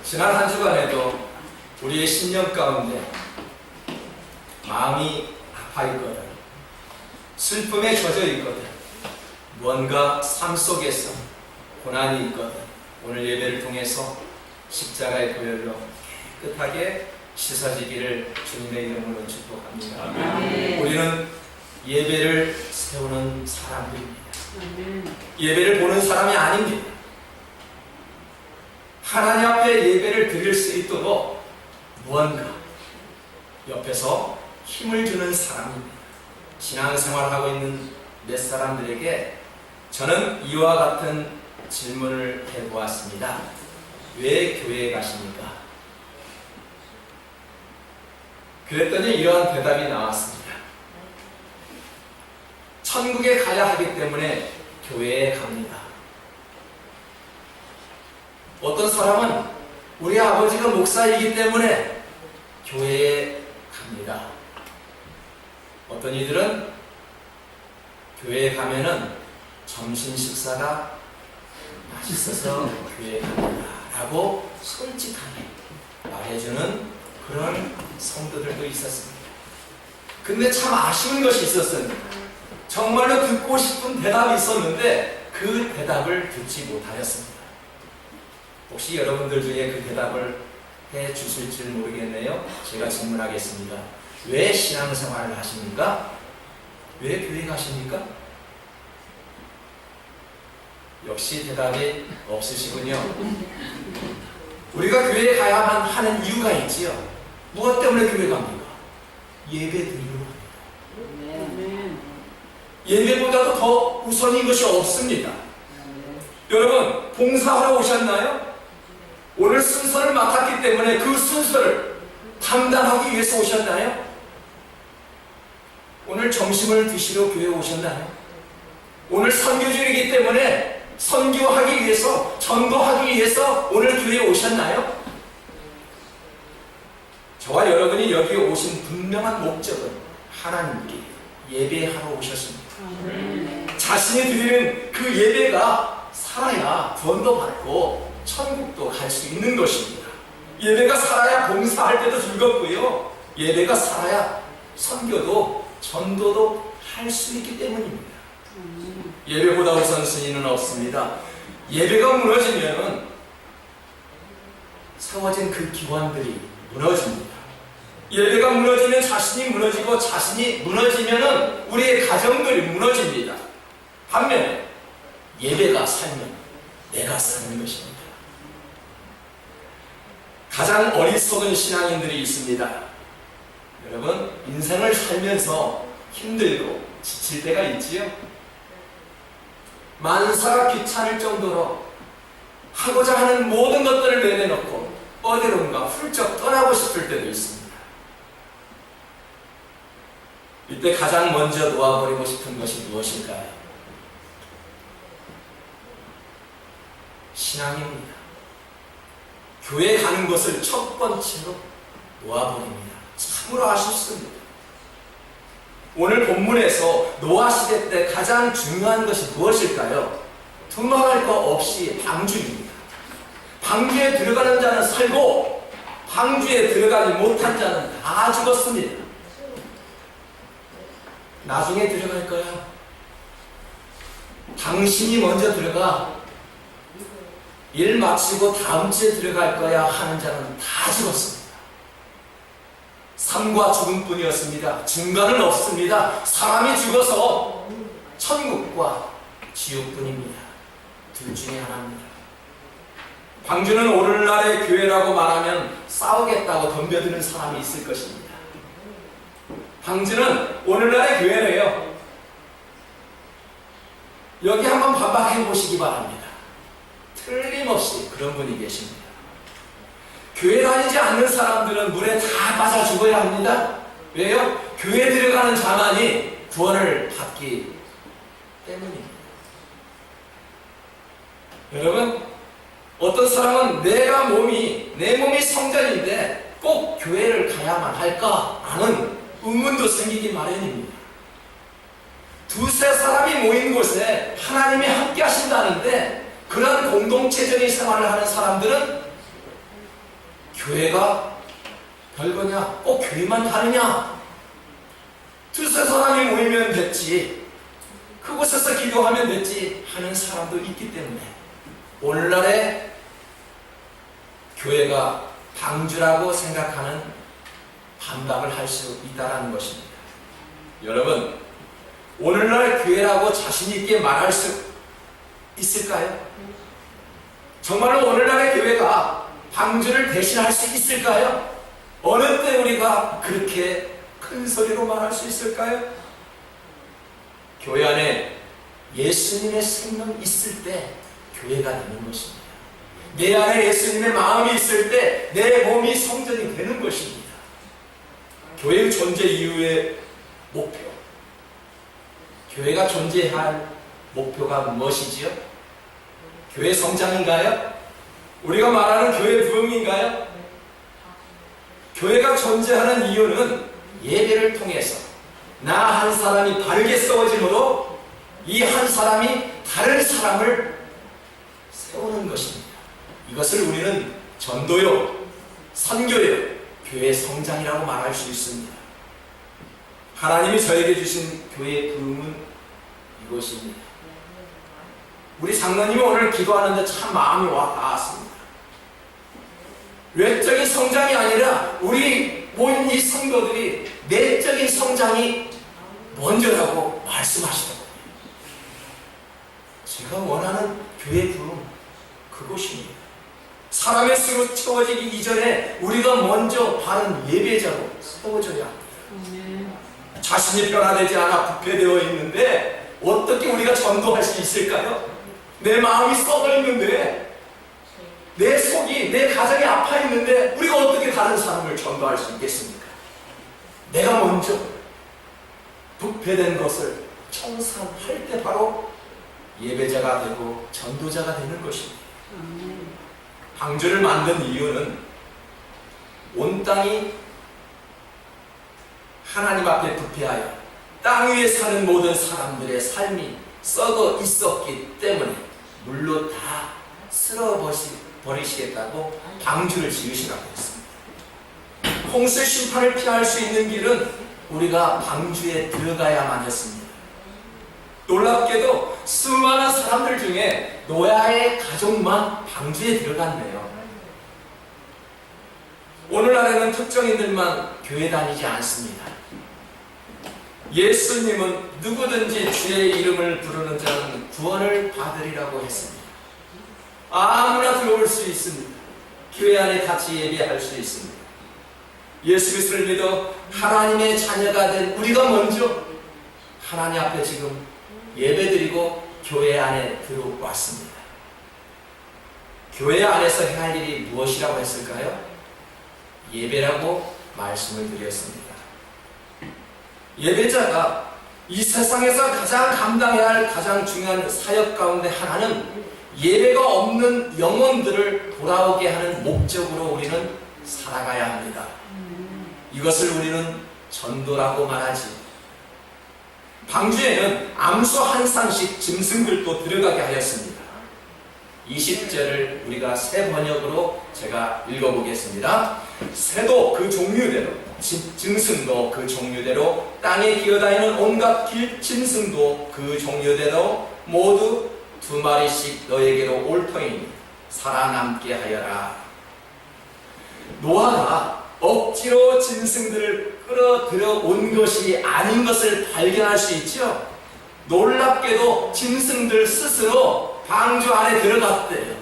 지난 한 주간에도 우리의 신령 가운데 마음이 아파 있거든, 슬픔에 젖어 있거든, 뭔가 삶 속에서 고난이 있거든, 오늘 예배를 통해서 십자가의 보혈로 깨끗하게 씻어지기를 주님의 이름으로 축복합니다. 아멘. 우리는 예배를 세우는 사람들입니다. 예배를 보는 사람이 아닙니다. 하나님 앞에 예배를 드릴 수 있도록 무언가 옆에서 힘을 주는 사람입니다. 신앙생활을 하고 있는 몇 사람들에게 저는 이와 같은 질문을 해보았습니다. 왜 교회에 가십니까? 그랬더니 이러한 대답이 나왔습니다. 천국에 가야 하기 때문에 교회에 갑니다. 어떤 사람은 우리 아버지가 목사이기 때문에 교회에 갑니다. 어떤 이들은 교회에 가면은 점심 식사가 맛있어서 교회에 갑니다 라고 솔직하게 말해주는 그런 성도들도 있었습니다. 근데 참 아쉬운 것이 있었습니다. 정말로 듣고 싶은 대답이 있었는데 그 대답을 듣지 못하였습니다. 혹시 여러분들 중에 그 대답을 해 주실지 모르겠네요. 제가 질문하겠습니다. 왜 신앙생활을 하십니까? 왜 교회 가십니까? 역시 대답이 없으시군요. 우리가 교회에 가야만 하는 이유가 있지요. 무엇 때문에 교회 갑니까? 예배 드리러 갑니다. 예배보다도 더 우선인 것이 없습니다. 여러분, 봉사하러 오셨나요? 오늘 순서를 맡았기 때문에 그 순서를 감당하기 위해서 오셨나요? 오늘 점심을 드시러 교회에 오셨나요? 오늘 선교주이기 때문에 선교하기 위해서, 전도하기 위해서 오늘 교회에 오셨나요? 저와 여러분이 여기에 오신 분명한 목적은 하나님께 예배하러 오셨습니다. 자신이 드리는 그 예배가 살아야 구원도 받고 천국도 갈 수 있는 것입니다. 예배가 살아야 봉사할 때도 즐겁고요, 예배가 살아야 선교도 전도도 할 수 있기 때문입니다. 예배보다 우선순위는 없습니다. 예배가 무너지면 세워진 그 기관들이 무너집니다. 예배가 무너지면 자신이 무너지고, 자신이 무너지면 우리의 가정들이 무너집니다. 반면에 예배가 살면 내가 사는 것입니다. 가장 어리석은 신앙인들이 있습니다. 여러분, 인생을 살면서 힘들고 지칠 때가 있지요. 만사가 귀찮을 정도로 하고자 하는 모든 것들을 내려놓고 어디론가 훌쩍 떠나고 싶을 때도 있습니다. 이때 가장 먼저 놓아버리고 싶은 것이 무엇일까요? 신앙입니다. 교회 가는 것을 첫 번째로 놓아버립니다. 참으로 아쉽습니다. 오늘 본문에서 노아 시대 때 가장 중요한 것이 무엇일까요? 두말할 것 없이 방주입니다. 방주에 들어가는 자는 살고 방주에 들어가지 못한 자는 다 죽었습니다. 나중에 들어갈 거야. 당신이 먼저 들어가. 일 마치고 다음 주에 들어갈 거야 하는 자는 다 죽었습니다. 삶과 죽음뿐이었습니다. 중간은 없습니다. 사람이 죽어서 천국과 지옥뿐입니다. 둘 중에 하나입니다. 광주는 오늘날의 교회라고 말하면 싸우겠다고 덤벼드는 사람이 있을 것입니다. 광주는 오늘날의 교회래요. 여기 한번 반박해 보시기 바랍니다. 틀림없이 그런 분이 계십니다. 교회 다니지 않는 사람들은 물에 다 빠져 죽어야 합니다. 왜요? 교회 들어가는 자만이 구원을 받기 때문입니다. 여러분, 어떤 사람은 내 몸이 성전인데 꼭 교회를 가야만 할까? 라는 의문도 생기기 마련입니다. 두세 사람이 모인 곳에 하나님이 함께 하신다는데 그런 공동체적인 생활을 하는 사람들은 교회가 별거냐? 꼭 교회만 다르냐? 두세 사람이 모이면 됐지, 그곳에서 기도하면 됐지 하는 사람도 있기 때문에 오늘날의 교회가 방주라고 생각하는 반박을 할 수 있다는 것입니다. 여러분, 오늘날 교회라고 자신 있게 말할 수 있을까요? 정말로 오늘날의 교회가 방주를 대신할 수 있을까요? 어느 때 우리가 그렇게 큰 소리로 말할 수 있을까요? 교회 안에 예수님의 생명이 있을 때 교회가 되는 것입니다. 내 안에 예수님의 마음이 있을 때 내 몸이 성전이 되는 것입니다. 교회의 존재 이후의 목표, 교회가 존재할 목표가 무엇이지요? 교회 성장인가요? 우리가 말하는 교회 부흥인가요? 교회가 존재하는 이유는 예배를 통해서 나 한 사람이 바르게 세워짐으로 이 한 사람이 다른 사람을 세우는 것입니다. 이것을 우리는 전도요, 선교요, 교회 성장이라고 말할 수 있습니다. 하나님이 저에게 주신 교회의 부흥은 이것입니다. 우리 장로님이 오늘 기도하는데 참 마음이 와 닿았습니다. 외적인 성장이 아니라 우리 모인 이 성도들이 내적인 성장이 먼저라고 말씀하시더라고요. 제가 원하는 교회 부흥 그것입니다. 사람의 수로 채워지기 이전에 우리가 먼저 바른 예배자로 세워져야 합니다. 자신이 변화되지 않아 부패되어 있는데 어떻게 우리가 전도할 수 있을까요? 내 마음이 썩어 있는데, 내 속이, 내 가정이 아파 있는데 우리가 어떻게 다른 사람을 전도할 수 있겠습니까? 내가 먼저 부패된 것을 청산할 때 바로 예배자가 되고 전도자가 되는 것입니다. 방주를 만든 이유는 온 땅이 하나님 앞에 부패하여 땅 위에 사는 모든 사람들의 삶이 썩어 있었기 때문에 물로 다 쓸어버리시겠다고 방주를 지으시라고 했습니다. 홍수 심판을 피할 수 있는 길은 우리가 방주에 들어가야만 했습니다. 놀랍게도 수많은 사람들 중에 노아의 가족만 방주에 들어갔네요. 오늘날에는 특정인들만 교회 다니지 않습니다. 예수님은 누구든지 주의 이름을 부르는 자는 구원을 받으리라고 했습니다. 아무나 들어올 수 있습니다. 교회 안에 같이 예배할 수 있습니다. 예수 그리스도를 믿어 하나님의 자녀가 된 우리가 먼저 하나님 앞에 지금 예배드리고 교회 안에 들어왔습니다. 교회 안에서 해야 할 일이 무엇이라고 했을까요? 예배라고 말씀을 드렸습니다. 예배자가 이 세상에서 가장 감당해야 할 가장 중요한 사역 가운데 하나는 예배가 없는 영혼들을 돌아오게 하는 목적으로 우리는 살아가야 합니다. 이것을 우리는 전도라고 말하지. 방주에는 암소 한 쌍씩 짐승들도 들어가게 하였습니다. 20절을 우리가 새 번역으로 제가 읽어보겠습니다. 새도 그 종류대로, 짐승도 그 종류대로, 땅에 기어다니는 온갖 짐승도 그 종류대로 모두 2마리씩 너에게로 올 터이니 살아남게 하여라. 노아가 억지로 짐승들을 끌어들여 온 것이 아닌 것을 발견할 수 있죠. 놀랍게도 짐승들 스스로 방주 안에 들어갔대요.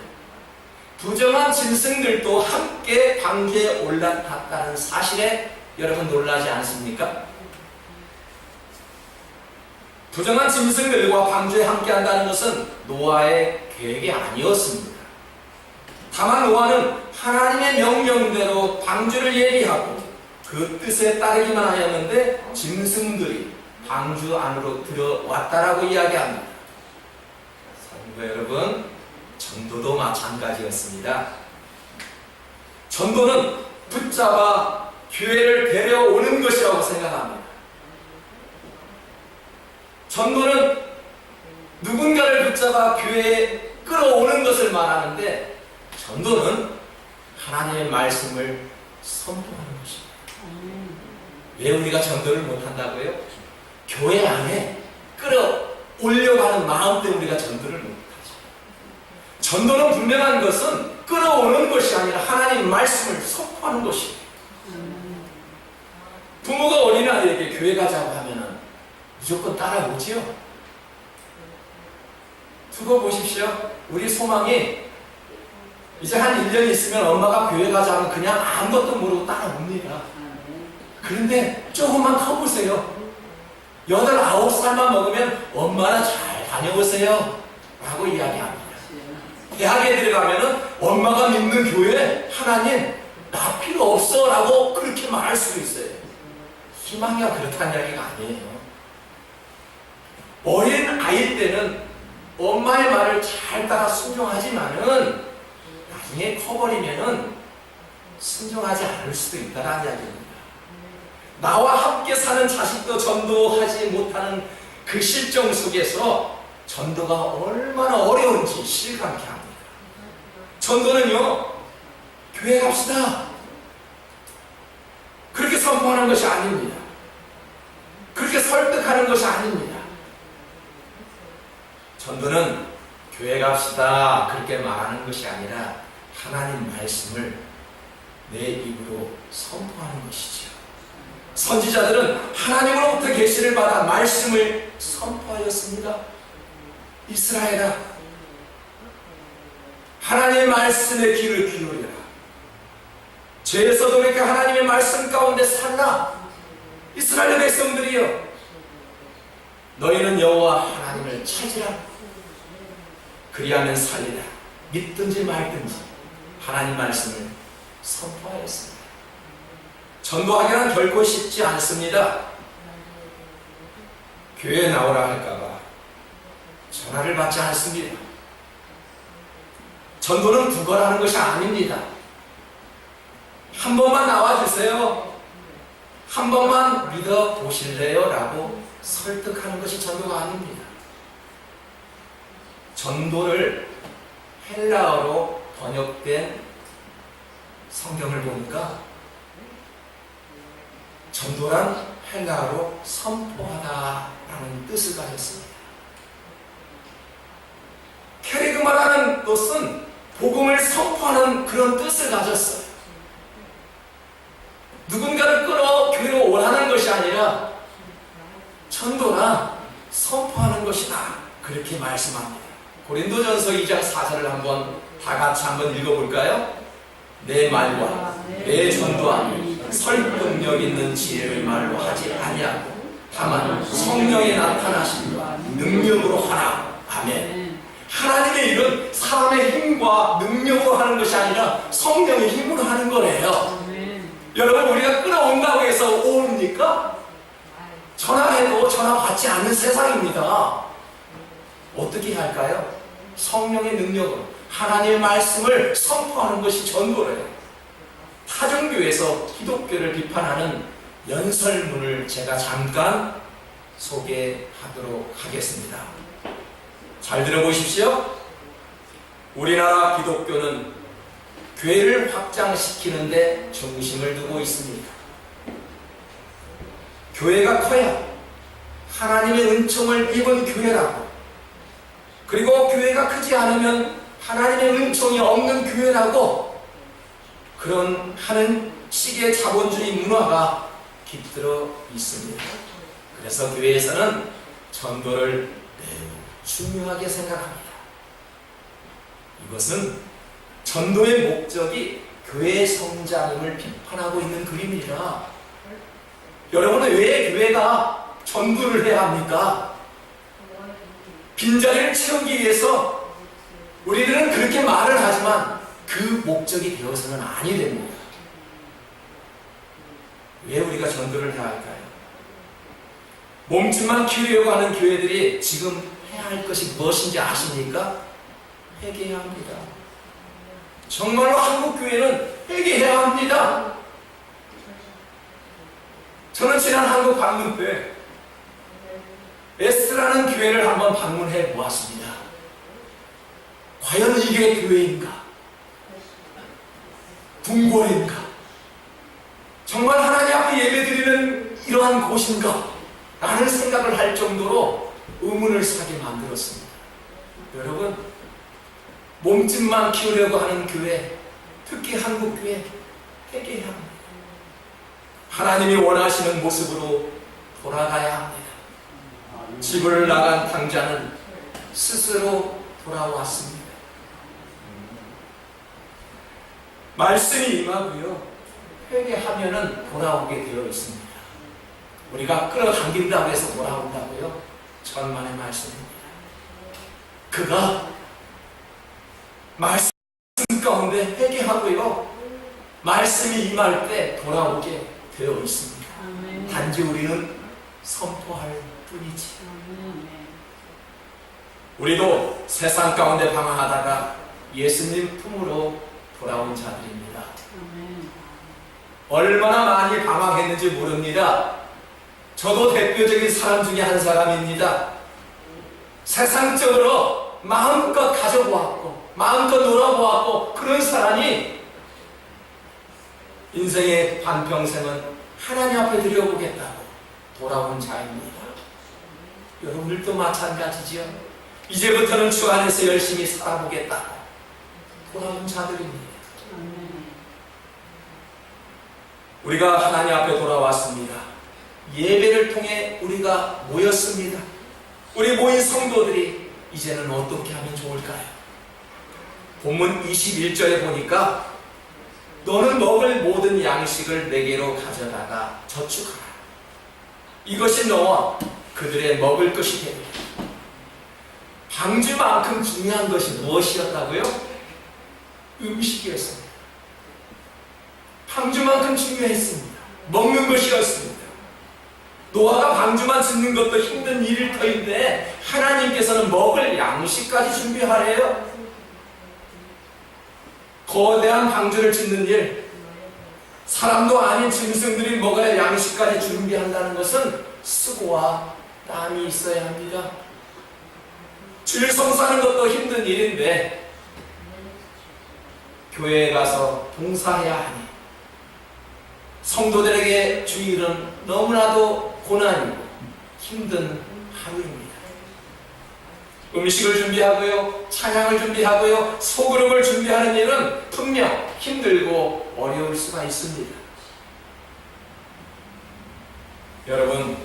부정한 짐승들도 함께 방주에 올라탔다는 사실에 여러분 놀라지 않습니까? 부정한 짐승들과 방주에 함께 한다는 것은 노아의 계획이 아니었습니다. 다만 노아는 하나님의 명령대로 방주를 예비하고 그 뜻에 따르기만 하였는데 짐승들이 방주 안으로 들어왔다라고 이야기합니다. 성도 여러분, 전도도 마찬가지였습니다. 전도는 붙잡아 교회를 데려오는 것이라고 생각합니다. 전도는 누군가를 붙잡아 교회에 끌어오는 것을 말하는데, 전도는 하나님의 말씀을 선포하는 것입니다. 왜 우리가 전도를 못한다고요? 교회 안에 끌어올려가는 마음 때문에 우리가 전도를 못하죠. 전도는 분명한 것은 끌어오는 것이 아니라 하나님 말씀을 선포하는 것이에요. 부모가 어린아이에게 교회 가자고 하면은 무조건 따라오지요. 두고 보십시오. 우리 소망이 이제 한 1년 있으면 엄마가 교회 가자 하면 그냥 아무것도 모르고 따라옵니다. 그런데 조금만 커보세요. 8, 9살만 먹으면 엄마나 잘 다녀오세요 라고 이야기합니다. 대학에 들어가면은 엄마가 믿는 교회 하나님 나 필요 없어 라고 그렇게 말할 수도 있어요. 희망이가 그렇다는 이야기가 아니에요. 어린 아이 때는 엄마의 말을 잘 따라 순종하지만은 나중에 커버리면은 순종하지 않을 수도 있다는 이야기입니다. 나와 함께 사는 자식도 전도하지 못하는 그 실정 속에서 전도가 얼마나 어려운지 실감케 합니다. 전도는요, 교회 갑시다 그렇게 선포하는 것이 아닙니다. 그렇게 설득하는 것이 아닙니다. 전도는 교회 갑시다 그렇게 말하는 것이 아니라 하나님 말씀을 내 입으로 선포하는 것이죠. 선지자들은 하나님으로부터 계시를 받아 말씀을 선포하였습니다. 이스라엘아, 하나님의 말씀에 귀를 기울여라. 죄에서 돌이켜 하나님의 말씀 가운데 살라. 이스라엘 백성들이여, 너희는 여호와 하나님을 찾으라. 그리하면 살리라. 믿든지 말든지 하나님 말씀을 선포하였습니다. 전도하기는 결코 쉽지 않습니다. 교회에 나오라 할까봐 전화를 받지 않습니다. 전도는 구걸하는 것이 아닙니다. 한 번만 나와주세요. 한 번만 믿어보실래요? 라고 설득하는 것이 전도가 아닙니다. 전도를 헬라어로 번역된 성경을 보니까 전도란 헬라어로 선포하다라는 뜻을 가졌습니다. 케리그마라는 것은 복음을 선포하는 그런 뜻을 가졌어요. 누군가를 끌어 교회로 오라는 것이 아니라 전도나 선포하는 것이다 그렇게 말씀합니다. 고린도전서 2장 4절을 한번 다 같이 한번 읽어볼까요? 내 말과 내 전도함이 설득력 있는 지혜의 말로 하지 아니하고 다만 성령의 나타나심과 능력으로 하라. 아멘. 하나님의 일은 사람의 힘과 능력으로 하는 것이 아니라 성령의 힘으로 하는 거래요. 여러분, 우리가 끌어온다고 해서 옵니까? 전화해도 전화 받지 않는 세상입니다. 어떻게 할까요? 성령의 능력으로 하나님의 말씀을 선포하는 것이 전도래요. 타종교에서 기독교를 비판하는 연설문을 제가 잠깐 소개하도록 하겠습니다. 잘 들어보십시오. 우리나라 기독교는 교회를 확장시키는 데 중심을 두고 있습니다. 교회가 커야 하나님의 은총을 입은 교회라고, 그리고 교회가 크지 않으면 하나님의 은총이 없는 교회라고, 그런 하는 식의 자본주의 문화가 깃들어 있습니다. 그래서 교회에서는 전도를 매우 중요하게 생각합니다. 이것은 전도의 목적이 교회의 성장임을 비판하고 있는 그림이라, 여러분은 왜 교회가 전도를 해야 합니까? 빈자리를 채우기 위해서 우리들은 그렇게 말을 하지만 그 목적이 되어서는 아니 됩니다. 왜 우리가 전도를 해야 할까요? 몸집만 키우려고 하는 교회들이 지금 해야 할 것이 무엇인지 아십니까? 회개해야 합니다. 정말로 한국교회는 회개해야 합니다. 저는 지난 한국 방문 때 에스라는 교회를 한번 방문해 보았습니다. 과연 이게 교회인가? 궁궐인가? 정말 하나님 앞에 예배드리는 이러한 곳인가? 라는 생각을 할 정도로 의문을 사게 만들었습니다. 여러분, 몸집만 키우려고 하는 교회, 특히 한국 교회, 회개해야 합니다. 하나님이 원하시는 모습으로 돌아가야 합니다. 집을 나간 당자는 스스로 돌아왔습니다. 말씀이 임하고요, 회개하면은 돌아오게 되어 있습니다. 우리가 끌어당긴다고 해서 돌아온다고요? 천만의 말씀입니다. 그가 말씀 가운데 회개하고요, 말씀이 임할 때 돌아오게 되어 있습니다. 아멘. 단지 우리는 선포할 뿐이지. 아멘. 우리도 세상 가운데 방황하다가 예수님 품으로 돌아온 자들입니다. 아멘. 얼마나 많이 방황했는지 모릅니다. 저도 대표적인 사람 중에 한 사람입니다. 세상적으로 마음껏 가져보았고 마음껏 놀아보았고 그런 사람이 인생의 반평생은 하나님 앞에 드려보겠다고 돌아온 자입니다. 여러분들도 마찬가지지요. 이제부터는 주 안에서 열심히 살아보겠다고 돌아온 자들입니다. 아멘. 우리가 하나님 앞에 돌아왔습니다. 예배를 통해 우리가 모였습니다. 우리 모인 성도들이 이제는 어떻게 하면 좋을까요? 본문 21절에 보니까 너는 먹을 모든 양식을 내게로 가져다가 저축하라. 이것이 너와 그들의 먹을 것이 되리라. 방주만큼 중요한 것이 무엇이었다고요? 음식이었습니다. 방주만큼 중요했습니다. 먹는 것이었습니다. 노아가 방주만 짓는 것도 힘든 일일 터인데 하나님께서는 먹을 양식까지 준비하래요. 거대한 방주를 짓는 일, 사람도 아닌 짐승들이 먹을 양식까지 준비한다는 것은 수고와 땀이 있어야 합니다. 질성 사는 것도 힘든 일인데 교회에 가서 봉사해야 하니 성도들에게 주일은 너무나도 고난이고 힘든 하루입니다. 음식을 준비하고요, 찬양을 준비하고요, 소그룹을 준비하는 일은 분명 힘들고 어려울 수가 있습니다. 여러분,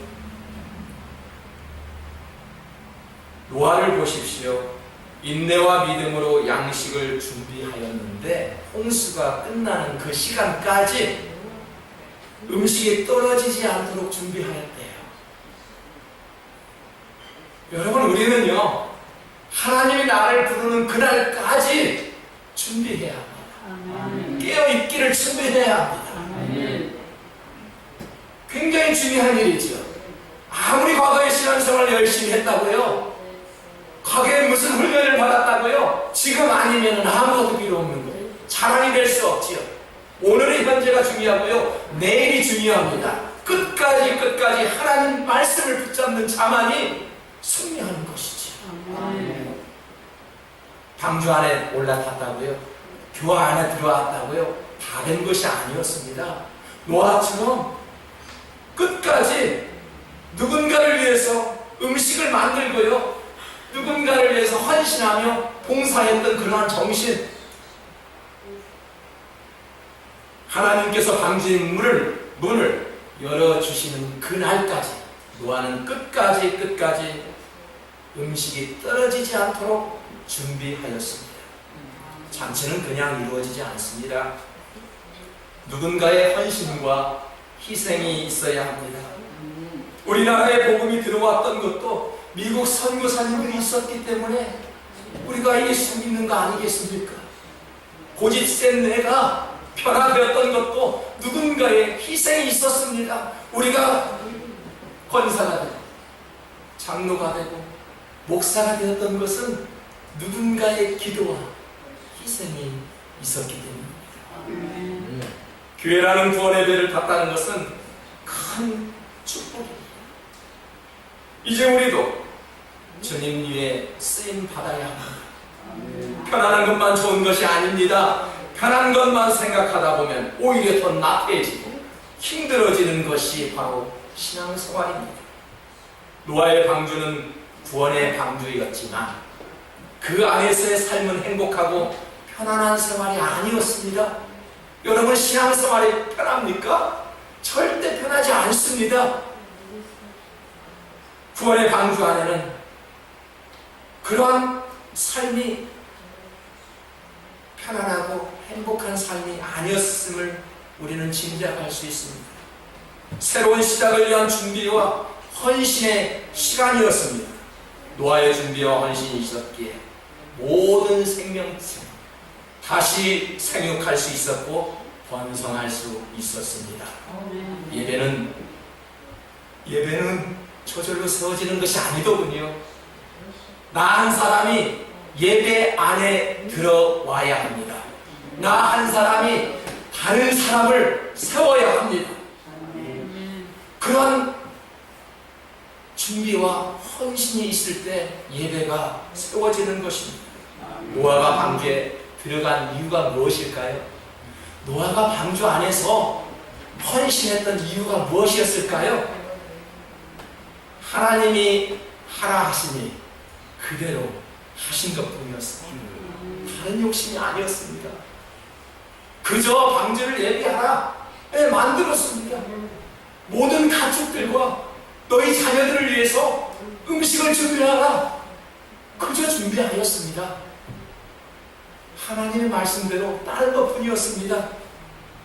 노아를 보십시오. 인내와 믿음으로 양식을 준비하였는데 홍수가 끝나는 그 시간까지 음식이 떨어지지 않도록 준비하였대요. 여러분, 우리는요, 하나님이 나를 부르는 그날까지 준비해야 합니다. 아멘. 깨어있기를 준비해야 합니다. 아멘. 굉장히 중요한 일이죠. 아무리 과거에 신앙생활을 열심히 했다고요, 과거에 무슨 훈련을 받았다고요, 지금 아니면 아무것도 필요 없는 거예요. 자랑이 될 수 없지요. 오늘의 현재가 중요하고요, 내일이 중요합니다. 끝까지 하나님 말씀을 붙잡는 자만이 승리하는 것이지. 아멘. 방주 안에 올라탔다고요, 교회 안에 들어왔다고요, 다 된 것이 아니었습니다. 노아처럼 끝까지 누군가를 위해서 음식을 만들고요, 누군가를 위해서 헌신하며 봉사했던 그러한 정신, 하나님께서 방주의 문을 열어주시는 그날까지 노아는 끝까지 음식이 떨어지지 않도록 준비하였습니다. 잔치는 그냥 이루어지지 않습니다. 누군가의 헌신과 희생이 있어야 합니다. 우리나라에 복음이 들어왔던 것도 미국 선교사님들이 있었기 때문에 우리가 이길 수 있는 거 아니겠습니까? 고집 센 내가 변화되었던 것도 누군가의 희생이 있었습니다. 우리가 권사가 되고 장로가 되고 목사가 되었던 것은 누군가의 기도와 희생이 있었기 때문입니다. 아멘. 교회라는 구원의 배를 탔다는 것은 큰 축복입니다. 이제 우리도 주님 위에 쓰임 받아야 합니다. 편안한 것만 좋은 것이 아닙니다. 편한 것만 생각하다 보면 오히려 더 나태해지고 힘들어지는 것이 바로 신앙생활입니다. 노아의 방주는 구원의 방주였지만 그 안에서의 삶은 행복하고 편안한 생활이 아니었습니다. 여러분, 신앙생활이 편합니까? 절대 편하지 않습니다. 구원의 방주 안에는 그러한 삶이 편안하고 행복한 삶이 아니었음을 우리는 짐작할 수 있습니다. 새로운 시작을 위한 준비와 헌신의 시간이었습니다. 노아의 준비와 헌신이 있었기에 모든 생명체 다시 생육할 수 있었고 번성할 수 있었습니다. 예배는 저절로 세워지는 것이 아니더군요. 나 한 사람이 예배 안에 들어와야 합니다. 나 한 사람이 다른 사람을 세워야 합니다. 그런 준비와 헌신이 있을 때 예배가 세워지는 것입니다. 노아가 방주에 들어간 이유가 무엇일까요? 노아가 방주 안에서 헌신했던 이유가 무엇이었을까요? 하나님이 하라 하시니 그대로 하신 것뿐이었습니다. 다른 욕심이 아니었습니다. 그저 방주를 예비하라 만들었습니다. 모든 가축들과 너희 자녀들을 위해서 음식을 준비하라, 그저 준비하였습니다. 하나님의 말씀대로 따른 것뿐이었습니다.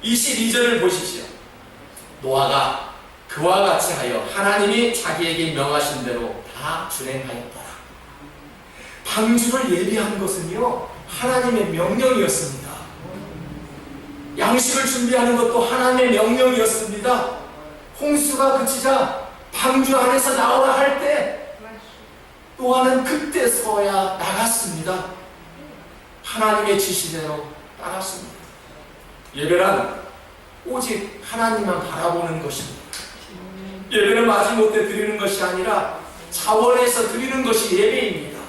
22절을 보십시오. 노아가 그와 같이 하여 하나님이 자기에게 명하신 대로 다 준행하였더라. 방주를 예비한 것은요, 하나님의 명령이었습니다. 양식을 준비하는 것도 하나님의 명령이었습니다. 홍수가 그치자 방주 안에서 나오라 할 때 노아는 그때서야 나갔습니다. 하나님의 지시대로 따랐습니다. 예배란 오직 하나님만 바라보는 것입니다. 예배는 마지못해 드리는 것이 아니라 자원해서 드리는 것이 예배입니다.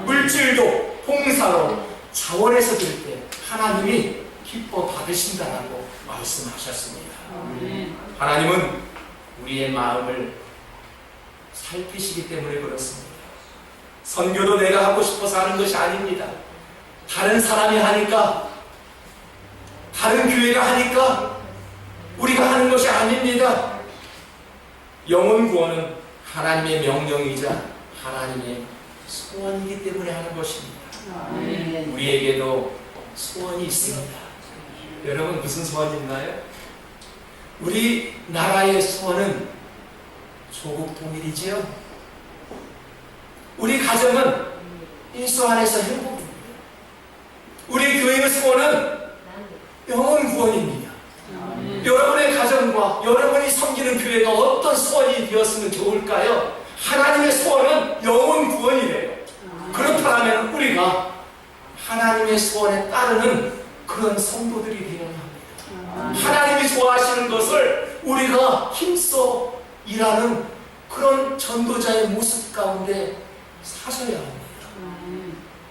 물질도 봉사로 자원해서 드릴 때 하나님이 기뻐 받으신다라고 말씀하셨습니다. 하나님은 우리의 마음을 살피시기 때문에 그렇습니다. 선교도 내가 하고 싶어서 하는 것이 아닙니다. 다른 사람이 하니까, 다른 교회가 하니까 우리가 하는 것이 아닙니다. 영혼 구원은 하나님의 명령이자 하나님의 소원이기 때문에 하는 것입니다. 우리에게도 소원이 있습니다. 여러분, 무슨 소원이 있나요? 우리 나라의 소원은 조국 통일이지요. 우리 가정은 일소 안에서 행복입니다. 우리 교회의 소원은 영혼 구원입니다. 여러분의 가정과 여러분이 섬기는 교회가 어떤 소원이 되었으면 좋을까요? 하나님의 소원은 영혼 구원이래요. 그렇다면 우리가 하나님의 소원에 따르는 그런 성도들이 되어야 합니다. 하나님이 좋아하시는 것을 우리가 힘써 일하는 그런 전도자의 모습 가운데 사셔야 합니다.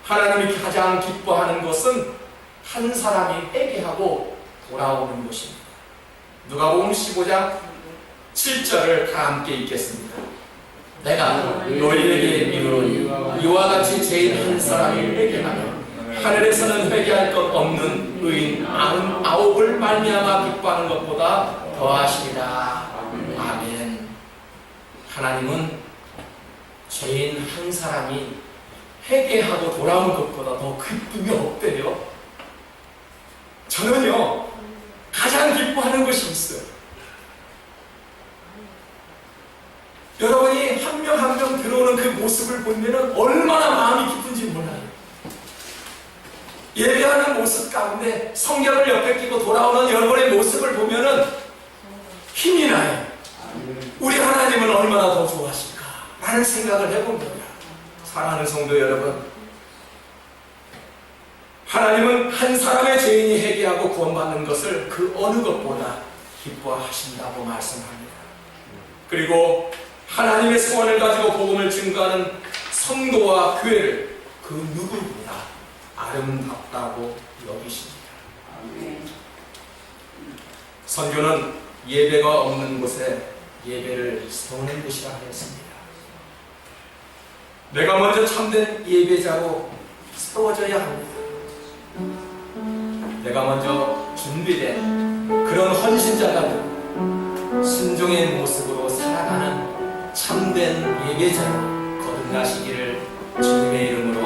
하나님이 가장 기뻐하는 것은 한 사람이 회개하고 돌아오는 것입니다. 누가복음 15장 7절을 다 함께 읽겠습니다. 내가 너희에게 이르노니 이와 같이 죄인 한 사람이 회개하면 하늘에서는 회개할 것 없는 의인 99을 말미암아 기뻐하는 것보다 더하시리라. 아멘. 하나님은 죄인 한 사람이 회개하고 돌아온 것보다 더 기쁨이 없대요. 저는요, 가장 기뻐하는 것이 있어요. 여러분이 한 명 한 명 들어오는 그 모습을 보면 얼마나 마음이 기쁜지 몰라요. 예배하는 모습 가운데 성경을 옆에 끼고 돌아오는 여러분의 모습을 보면 힘이 나요. 우리 하나님은 얼마나 더 좋아하실까 라는 생각을 해봅니다. 사랑하는 성도 여러분, 하나님은 한 사람의 죄인이 회개하고 구원받는 것을 그 어느 것보다 기뻐하신다고 말씀합니다. 그리고 하나님의 소원을 가지고 복음을 증거하는 성도와 교회를 그 누구보다 아름답다고 여기십니다. 선교는 예배가 없는 곳에 예배를 세우는 곳이라 하였습니다. 내가 먼저 참된 예배자로 세워져야 합니다. 내가 먼저 준비된 그런 헌신자가 되고 순종의 모습으로 살아가는 참된 예배자로 거듭나시기를 주님의 이름으로